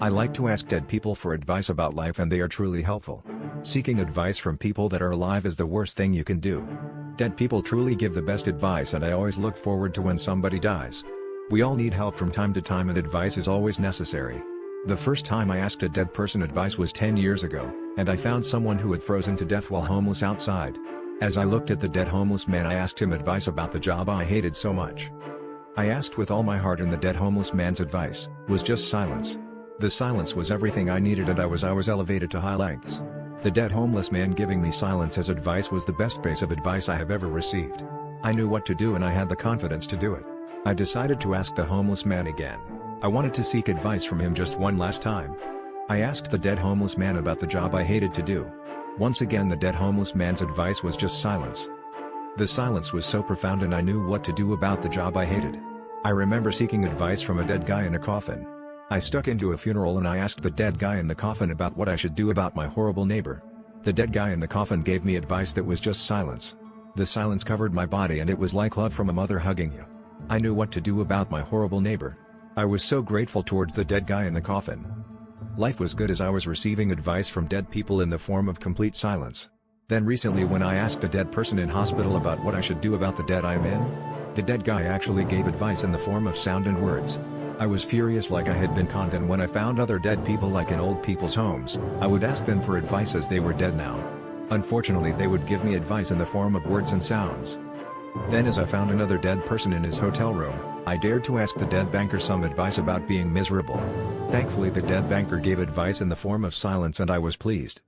I like to ask dead people for advice about life, and they are truly helpful. Seeking advice from people that are alive is the worst thing you can do. Dead people truly give the best advice, and I always look forward to when somebody dies. We all need help from time to time, and advice is always necessary. The first time I asked a dead person advice was 10 years ago, and I found someone who had frozen to death while homeless outside. As I looked at the dead homeless man, I asked him advice about the job I hated so much. I asked with all my heart, and the dead homeless man's advice was just silence. The silence was everything I needed, and I was elevated to high lengths. The dead homeless man giving me silence as advice was the best piece of advice I have ever received. I knew what to do, and I had the confidence to do it. I decided to ask the homeless man again. I wanted to seek advice from him just one last time. I asked the dead homeless man about the job I hated to do. Once again, the dead homeless man's advice was just silence. The silence was so profound, and I knew what to do about the job I hated. I remember seeking advice from a dead guy in a coffin. I stuck into a funeral, and I asked the dead guy in the coffin about what I should do about my horrible neighbor. The dead guy in the coffin gave me advice that was just silence. The silence covered my body, and it was like love from a mother hugging you. I knew what to do about my horrible neighbor. I was so grateful towards the dead guy in the coffin. Life was good as I was receiving advice from dead people in the form of complete silence. Then recently, when I asked a dead person in hospital about what I should do about the dead I'm in, the dead guy actually gave advice in the form of sound and words. I was furious, like I had been conned, and when I found other dead people, like in old people's homes, I would ask them for advice as they were dead now. Unfortunately, they would give me advice in the form of words and sounds. Then, as I found another dead person in his hotel room, I dared to ask the dead banker some advice about being miserable. Thankfully, the dead banker gave advice in the form of silence, and I was pleased.